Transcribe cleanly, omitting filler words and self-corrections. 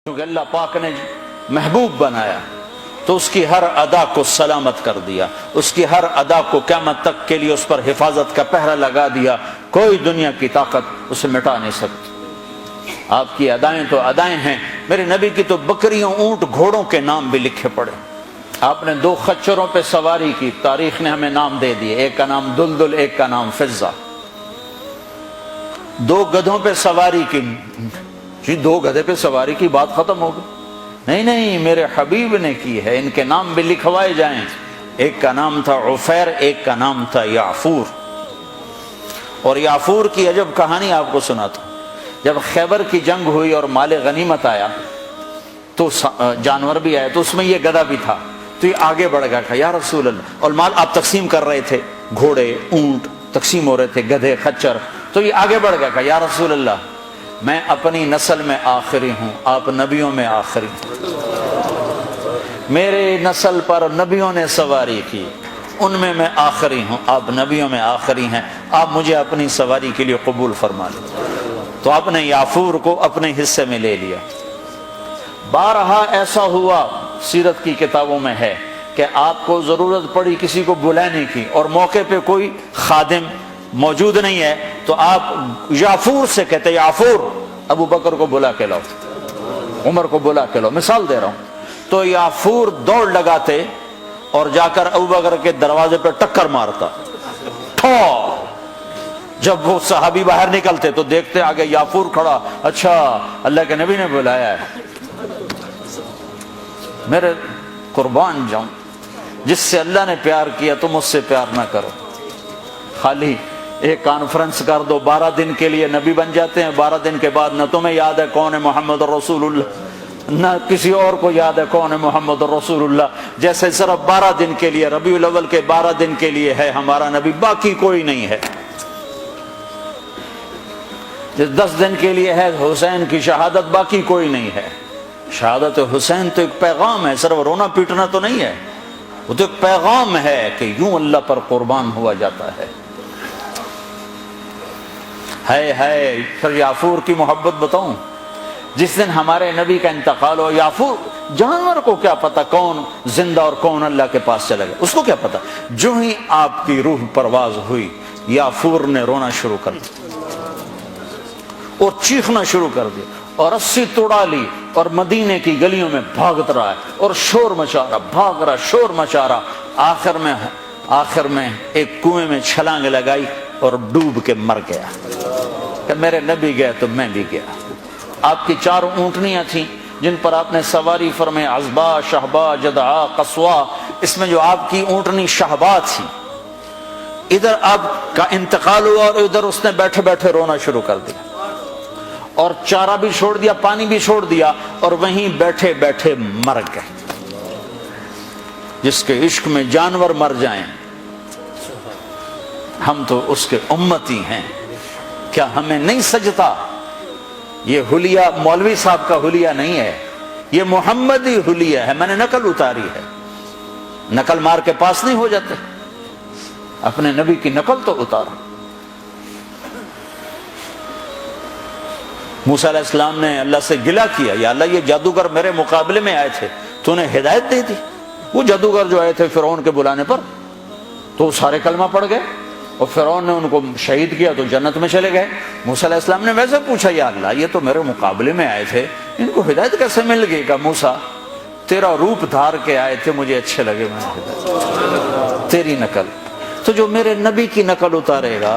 کیونکہ اللہ پاک نے محبوب بنایا تو اس کی ہر ادا کو سلامت کر دیا، اس کی ہر ادا کو قیامت تک کے لیے اس پر حفاظت کا پہرا لگا دیا، کوئی دنیا کی طاقت اسے مٹا نہیں سکتی۔ آپ کی ادائیں تو ادائیں ہیں، میرے نبی کی تو بکریوں اونٹ گھوڑوں کے نام بھی لکھے پڑے۔ آپ نے 2 خچروں پہ سواری کی، تاریخ نے ہمیں نام دے دیے، ایک کا نام دلدل، ایک کا نام فضہ۔ 2 گدھوں پہ سواری کی، جی 2 گدھے پہ سواری کی بات ختم ہو گئی؟ نہیں، میرے حبیب نے کی ہے، ان کے نام بھی لکھوائے جائیں۔ ایک کا نام تھا عفیر، ایک کا نام تھا یعفور۔ اور یعفور کی عجب کہانی آپ کو سناتا ہوں۔ جب خیبر کی جنگ ہوئی اور مال غنیمت آیا تو جانور بھی آئے، تو اس میں یہ گدھا بھی تھا، تو یہ آگے بڑھ گیا، کہا یا رسول اللہ، اور مال آپ تقسیم کر رہے تھے، گھوڑے اونٹ تقسیم ہو رہے تھے، گدھے خچر، تو یہ آگے بڑھ گیا، کہا یا رسول اللہ، میں اپنی نسل میں آخری ہوں، آپ نبیوں میں آخری ہیں، میرے نسل پر نبیوں نے سواری کی، ان میں آخری ہوں، آپ نبیوں میں آخری ہیں، آپ مجھے اپنی سواری کے لیے قبول فرما لیں۔ تو آپ نے یعفور کو اپنے حصے میں لے لیا۔ بارہا ایسا ہوا، سیرت کی کتابوں میں ہے کہ آپ کو ضرورت پڑی کسی کو بلانے کی اور موقع پہ کوئی خادم موجود نہیں ہے، تو آپ یعفور سے کہتے یعفور ابو بکر کو بلا کے لاؤ، عمر کو بلا کے لاؤ، مثال دے رہا ہوں۔ تو یعفور دوڑ لگاتے اور جا کر ابو بکر کے دروازے پہ ٹکر مارتا، ٹھو۔ جب وہ صحابی باہر نکلتے تو دیکھتے آگے یعفور کھڑا، اچھا اللہ کے نبی نے بلایا ہے۔ میرے قربان جاؤں، جس سے اللہ نے پیار کیا تم اس سے پیار نہ کرو۔ خالی ایک کانفرنس کر دو، 12 دن کے لیے نبی بن جاتے ہیں، 12 دن کے بعد نہ تمہیں یاد ہے کون ہے محمد رسول اللہ، نہ کسی اور کو یاد ہے کون ہے محمد رسول اللہ۔ جیسے صرف 12 دن کے لیے، ربیع الاول کے 12 دن کے لیے ہے ہمارا نبی، باقی کوئی نہیں ہے۔ 10 دن کے لیے ہے حسین کی شہادت، باقی کوئی نہیں ہے۔ شہادت حسین تو ایک پیغام ہے، صرف رونا پیٹنا تو نہیں ہے، وہ تو ایک پیغام ہے کہ یوں اللہ پر قربان ہوا جاتا ہے۔ پھر یعفور کی محبت بتاؤں، جس دن ہمارے نبی کا انتقال ہو، یعفور جانور کو کیا پتا کون زندہ اور کون اللہ کے پاس چلا گیا، اس کو کیا پتا، جو ہی آپ کی روح پرواز ہوئی یعفور نے رونا شروع کر دیا اور چیخنا شروع کر دیا اور رسی توڑا لی اور مدینے کی گلیوں میں بھاگت رہا ہے اور شور مچا رہا، بھاگ رہا، شور مچا رہا۔ آخر میں ایک کنویں میں چھلانگ لگائی اور ڈوب کے مر گیا کہ میرے نبی گئے تو میں بھی گیا۔ آپ کی 4 اونٹنیاں تھیں جن پر آپ نے سواری فرمائی، عزبا، شہبا، جدعا، قصوا۔ اس میں جو آپ کی اونٹنی شہبا تھی، ادھر آپ کا انتقال ہوا اور ادھر اس نے بیٹھے بیٹھے رونا شروع کر دیا اور چارہ بھی چھوڑ دیا، پانی بھی چھوڑ دیا اور وہیں بیٹھے بیٹھے مر گئے۔ جس کے عشق میں جانور مر جائیں، ہم تو اس کے امتی ہیں، کیا ہمیں نہیں سجتا؟ یہ حلیہ مولوی صاحب کا حلیہ نہیں ہے، یہ محمدی حلیہ ہے، میں نے نقل اتاری ہے۔ نقل مار کے پاس نہیں ہو جاتے، اپنے نبی کی نقل تو اتارا۔ موسیٰ علیہ السلام نے اللہ سے گلہ کیا، یا اللہ یہ جادوگر میرے مقابلے میں آئے تھے، تو انہیں ہدایت دے دی۔ وہ جادوگر جو آئے تھے فرعون کے بلانے پر، تو سارے کلمہ پڑھ گئے اور فرعون نے ان کو شہید کیا تو جنت میں چلے گئے۔ موسیٰ علیہ السلام نے ویسے پوچھا، یا اللہ یہ تو میرے مقابلے میں آئے تھے، ان کو ہدایت کیسے مل گئی؟ کہ موسیٰ تیرا روپ دھار کے آئے تھے، مجھے اچھے لگے، میں نے ہدایت تیری نقل۔ تو جو میرے نبی کی نقل اتارے گا